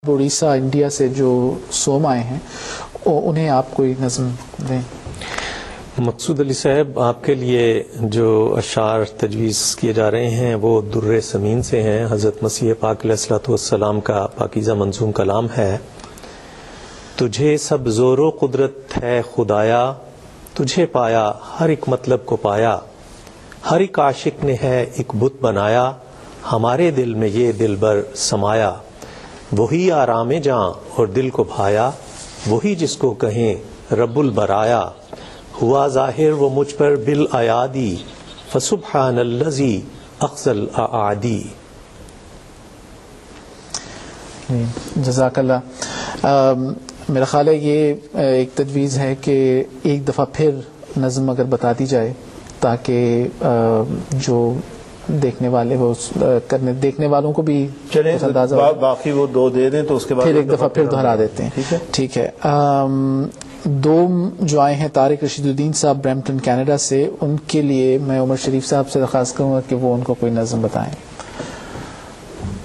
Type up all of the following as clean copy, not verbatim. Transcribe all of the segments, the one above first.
Orissa India سے جو سوم آئے ہیں انہیں آپ کوئی نظم دیں۔ مقصود علی صاحب، آپ کے لیے جو اشعار تجویز کیے جا رہے ہیں وہ در ثمین سے ہیں۔ حضرت مسیح پاک علیہ الصلوۃ والسلام کا پاکیزہ منظوم کلام ہے۔ تجھے سب زور و قدرت ہے خدایا، تجھے پایا ہر ایک مطلب کو پایا، ہر ایک عاشق نے ہے ایک بت بنایا، ہمارے دل میں یہ دلبر سمایا، وہی آرام جاں اور دل کو بھایا، وہی جس کو کہیں رب البرایا، ہوا ظاہر وہ مجھ پر بالایادی، فسبحان الذی اخزى الاعادی۔ جزاک اللہ۔ میرا خیال ہے یہ ایک تجویز ہے کہ ایک دفعہ پھر نظم اگر بتا دی جائے تاکہ جو دیکھنے والے وہ دیکھنے والوں کو بھی اندازہ ہو۔ باقی وہ دو دے دیں تو اس کے بعد پھر ایک دفعہ پھر دہرا دیتے ہیں۔ ٹھیک ہے۔ دو جو آئے ہیں طارق رشید الدین صاحب برمپٹن کینیڈا سے، ان کے لیے میں عمر شریف صاحب سے درخواست کروں گا کہ وہ ان کو کوئی نظم بتائیں۔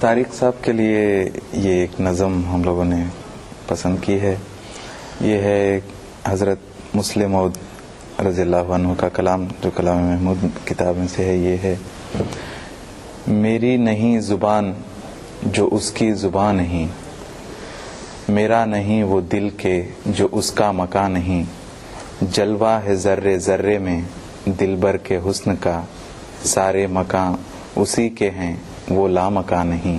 طارق صاحب کے لیے یہ ایک نظم ہم لوگوں نے پسند کی ہے۔ یہ ہے حضرت مسلم موعود رضی اللہ عنہ کا کلام، جو کلام محمود کتاب میں سے ہے۔ یہ ہے: میری نہیں زبان جو اس کی زبان نہیں، میرا نہیں وہ دل کے جو اس کا مکان نہیں، جلوہ ہے ذرے ذرے میں دلبر کے حسن کا، سارے مکان اسی کے ہیں وہ لامکان نہیں،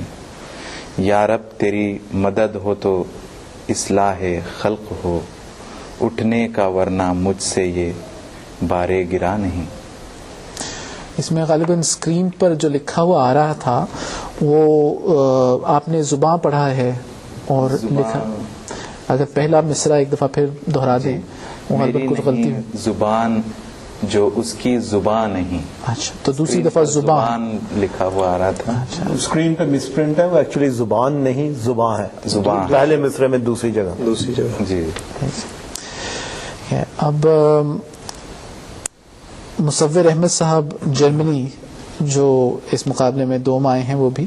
یا رب تیری مدد ہو تو اصلاح خلق ہو، اٹھنے کا ورنہ مجھ سے یہ بارے گرا نہیں۔ اس میں غالباً اسکرین پر جو لکھا ہوا آ رہا تھا وہ آپ نے زباں پڑھا ہے اور لکھا، اگر پہلا مصرع ایک دفعہ پھر دہرا دیں۔ میری کچھ غلطی نہیں زبان جو اس کی زبان نہیں۔ اچھا، تو دوسری دفعہ زبان لکھا ہوا آ رہا تھا۔ اسکرین پہ مس پرنٹ ہے، وہ ایکچولی زبان نہیں زباں ہے، زبان پہلے مصرے میں دوسری جگہ۔ جی۔ اب مصور احمد صاحب جرمنی جو اس مقابلے میں دوم آئے ہیں، وہ بھی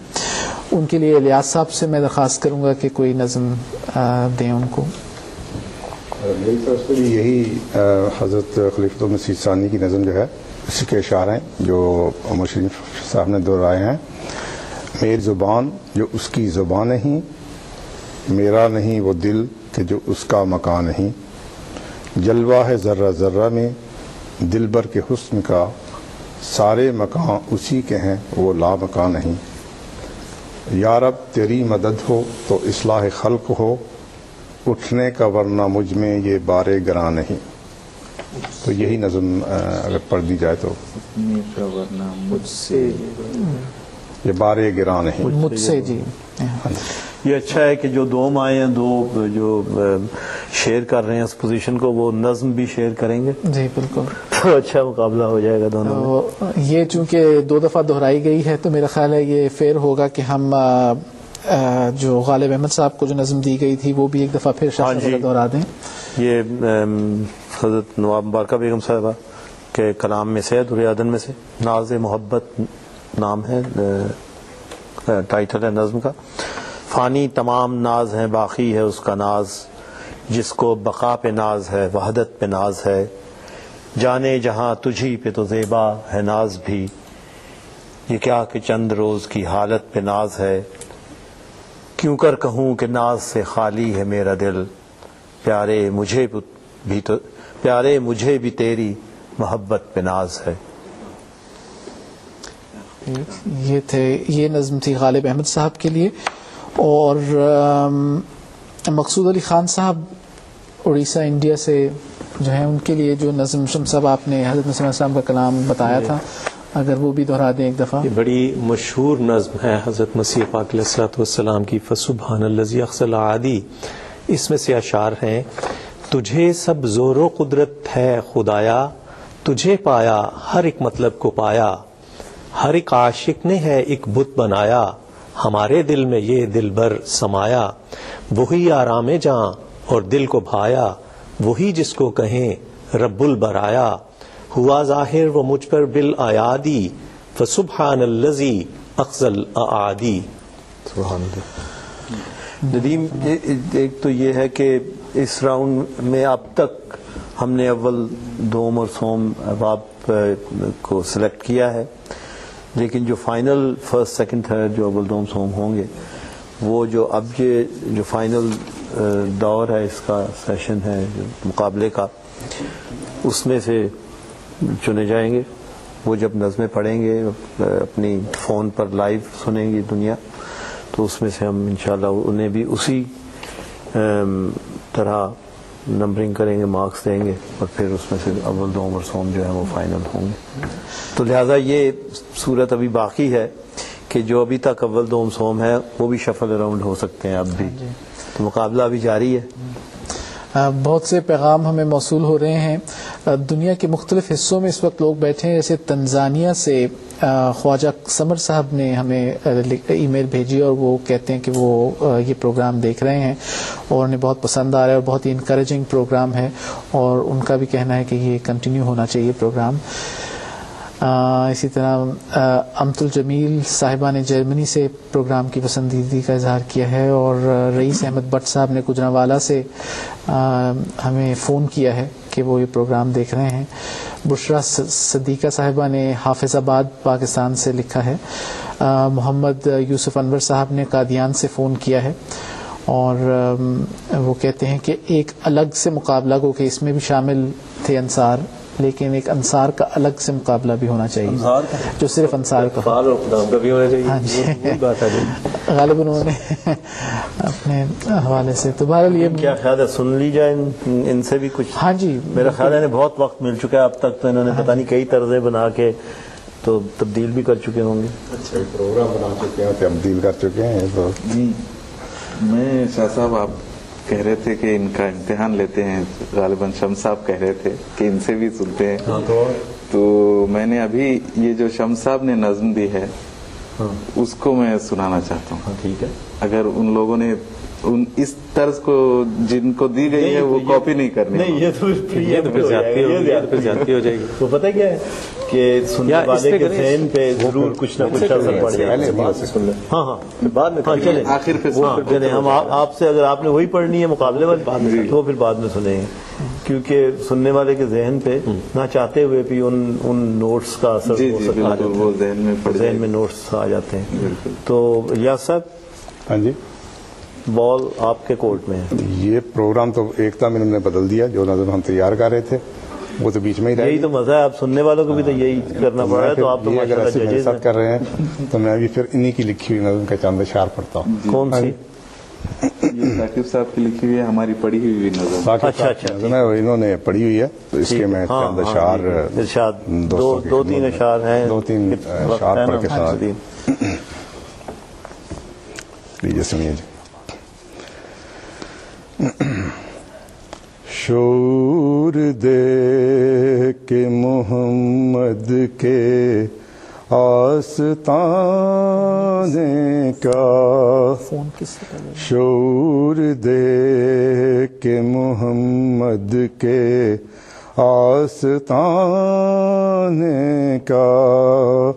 ان کے لیے الیاس صاحب سے میں درخواست کروں گا کہ کوئی نظم دیں ان کو۔ میری طرف سے بھی یہی حضرت خلیفۃ المسیح ثانی کی نظم جو ہے اسی کے اشعار ہیں جو عمر شریف صاحب نے دہرائے ہیں۔ میری زبان جو اس کی زبان نہیں، میرا نہیں وہ دل کہ جو اس کا مکان نہیں، جلوہ ہے ذرہ ذرہ میں دلبر کے حسن کا، سارے مکان اسی کے ہیں وہ لامکان نہیں، یا رب تیری مدد ہو تو اصلاح خلق ہو، اٹھنے کا ورنہ مجھ میں یہ بارے گراں نہیں۔ تو یہی نظم اگر پڑھ دی جائے تو ورنہ مجھ سے یہ بارے گراں نہیں، مجھ سے۔ جی، یہ اچھا ہے کہ جو دوم آئے ہیں، دو جو شیئر کر رہے ہیں اس پوزیشن کو، وہ نظم بھی شیئر کریں گے۔ جی بالکل، تو اچھا مقابلہ ہو جائے گا دونوں میں۔ یہ چونکہ دو دفعہ دہرائی گئی ہے تو میرا خیال ہے یہ فیئر ہوگا کہ ہم جو غالب احمد صاحب کو جو نظم دی گئی تھی وہ بھی ایک دفعہ پھر دہرا دیں۔ یہ حضرت نواب مبارکہ بیگم صاحبہ کے کلام میں سے، درِ عدن میں سے، ناز محبت نام ہے، ٹائٹل ہے نظم کا۔ فانی تمام ناز ہیں، باقی ہے اس کا ناز، جس کو بقا پہ ناز ہے وحدت پہ ناز ہے، جانے جہاں تجھی پہ تو زیبا ہے ناز بھی، یہ کیا کہ چند روز کی حالت پہ ناز ہے، کیوں کر کہوں کہ ناز سے خالی ہے میرا دل، پیارے مجھے بھی تیری محبت پہ ناز ہے۔ یہ نظم تھی غالب احمد صاحب کے لیے۔ اور مقصود علی خان صاحب اڑیسہ انڈیا سے جو ہیں، ان کے لیے جو نظم شمس صاحب آپ نے حضرت مسیح السلام کا کلام بتایا تھا، اگر وہ بھی دہرا دیں ایک دفعہ۔ یہ بڑی مشہور نظم ہے حضرت مسیح پاک علیہ الصلوۃ والسلام کی، فسبحان الذی اخزى الاعادی۔ اس میں سے اشعار ہیں: تجھے سب زور و قدرت ہے خدایا، تجھے پایا ہر ایک مطلب کو پایا، ہر ایک عاشق نے ہے ایک بت بنایا، ہمارے دل میں یہ دلبر سمایا، وہی آرام جاں اور دل کو بھایا، وہی جس کو کہیں رب البرایا، ہوا ظاہر وہ مجھ پر بالایادی، فسبحان الذی اخزى الاعادی۔ سبحان اللہ۔ ندیم، ایک تو یہ ہے کہ اس راؤنڈ میں اب تک ہم نے اول، دوم اور سوم احباب کو سلیکٹ کیا ہے، لیکن جو فائنل فرسٹ سیکنڈ تھرڈ جو اول دوم سوم ہوں گے، وہ اب یہ جو فائنل دور ہے اس کا، سیشن ہے مقابلے کا، اس میں سے چنے جائیں گے. وہ جب نظمیں پڑھیں گے اپنی فون پر لائیو سنیں گی دنیا، تو اس میں سے ہم انشاءاللہ انہیں بھی اسی طرح نمبرنگ کریں گے، مارکس دیں گے، اور پھر اس میں سے اول دوم اور سوم جو ہے وہ فائنل ہوں گے. تو لہٰذا یہ صورت ابھی باقی ہے کہ جو ابھی تک اول دوم سوم ہے وہ بھی شفل اراؤنڈ ہو سکتے ہیں اب بھی. تو مقابلہ ابھی جاری ہے. بہت سے پیغام ہمیں موصول ہو رہے ہیں. دنیا کے مختلف حصوں میں اس وقت لوگ بیٹھے ہیں. جیسے تنزانیہ سے خواجہ سمر صاحب نے ہمیں ای میل بھیجی اور وہ کہتے ہیں کہ وہ یہ پروگرام دیکھ رہے ہیں اور انہیں بہت پسند آ رہا ہے اور بہت ہی انکریجنگ پروگرام ہے، اور ان کا بھی کہنا ہے کہ یہ کنٹینیو ہونا چاہیے پروگرام. اسی طرح امت الجمیل صاحبہ نے جرمنی سے پروگرام کی پسندیدگی کا اظہار کیا ہے، اور رئیس احمد بٹ صاحب نے گجرانوالہ سے ہمیں فون کیا ہے کہ وہ یہ پروگرام دیکھ رہے ہیں. بشرا صدیقہ صاحبہ نے حافظ آباد پاکستان سے لکھا ہے. محمد یوسف انور صاحب نے قادیان سے فون کیا ہے، اور وہ کہتے ہیں کہ ایک الگ سے مقابلہ کو کہ اس میں بھی شامل تھے انصار، لیکن ایک انصار کا الگ سے مقابلہ بھی ہونا چاہیے جو صرف انصار کا بھی ہونا چاہیے. ہاں جی، غالباً انہوں نے اپنے حوالے سے. تو بہرحال یہ کیا خیال ہے، سن لی جائے ان سے بھی کچھ؟ ہاں جی، میرا خیال ہے بہت وقت مل چکا ہے اب تک، تو انہوں نے پتہ نہیں کئی طرزیں بنا کے تو تبدیل بھی کر چکے ہوں گے. اچھا پروگرام بنا چکے ہیں، تبدیل کر چکے ہیں. تو جی میں شاہ صاحب، آپ کہہ رہے تھے کہ ان کا امتحان لیتے ہیں، غالباً شمس صاحب کہہ رہے تھے کہ ان سے بھی سنتے ہیں. تو میں نے ابھی یہ جو شمس صاحب نے نظم دی ہے اس کو میں سنانا چاہتا ہوں. ٹھیک ہے. اگر ان لوگوں نے اس طرز کو جن کو دی گئی ہے وہ کاپی نہیں کرنی. نہیں، یہ تو پھر زیادتی ہو جائے گی. وہ پتہ کیا ہے کہ سننے والے کے ذہن پہ ضرور کچھ نہ کچھ اثر پڑ جائے گا. ہاں بعد میں چلیں آخر پہ چلیں ہم آپ سے، اگر آپ نے وہی پڑھنی ہے مقابلے والی تو پھر بعد میں سنیں گے، کیونکہ سننے والے کے ذہن پہ نہ چاہتے ہوئے بھی ان نوٹس کا اثر ہو سکتا ہے، وہ ذہن میں نوٹس آ جاتے ہیں. تو یاس صاحب، ہاں جی، بال آپ کے کورٹ میں ہے. یہ پروگرام تو ایکتا میں انہوں نے بدل دیا. جو نظم ہم تیار کر رہے تھے وہ تو بیچ میں ہی رہ گئی. یہی تو مزہ ہے، آپ سننے والوں کو بھی تو یہی کرنا پڑ رہا ہے. تو آپ تو اگر ایسے میرے ججز ساتھ کر رہے ہیں تو میں بھی پھر انہی کی لکھی ہوئی نظم کا چاند اشار پڑھتا ہوں. کون سی؟ یہ ثاقب صاحب کی لکھی ہوئی ہے، ہماری پڑھی ہوئی بھی نظم. اچھا نظم ہے، انہوں نے پڑھی ہوئی ہے، تو اس کے میں چاند اشار ارشاد دو تین اشعار ہیں، 2-3 اشعار پڑھ کے ساتھ لیجیے سنیے جی. شعور دے کہ محمد کے آستانے کا، شعور دے کہ محمد کے آستانے کا،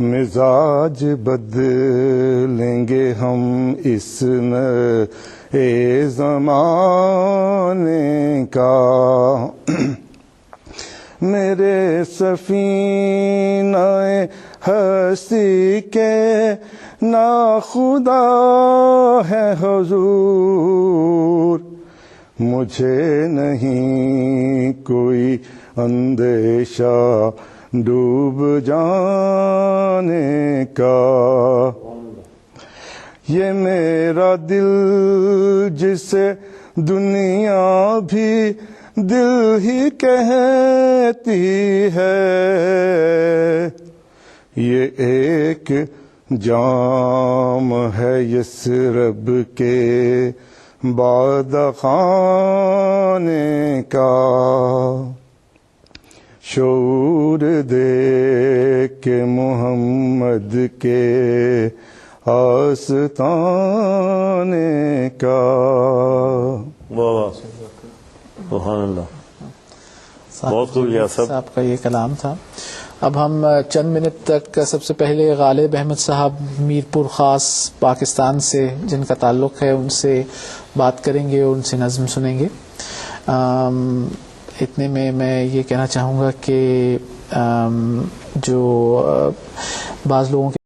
مزاج بدلیں گے ہم اس اے زمانے کا. میرے سفینہ ہستی کے ناخدا ہے حضور، مجھے نہیں کوئی اندیشہ ڈوب جانے کا. یہ میرا دل جسے دنیا بھی دل ہی کہتی ہے، یہ ایک جام ہے یثرب کے بادخانے کا. شعور دے کہ محمد کے آستانے کا. واہ واہ، سبحان اللہ، بہت خوب. صاحب کا یہ کلام تھا. اب ہم چند منٹ تک سب سے پہلے غالب احمد صاحب میرپور خاص پاکستان سے جن کا تعلق ہے ان سے بات کریں گے اور ان سے نظم سنیں گے. اتنے میں یہ کہنا چاہوں گا کہ جو بعض لوگوں کے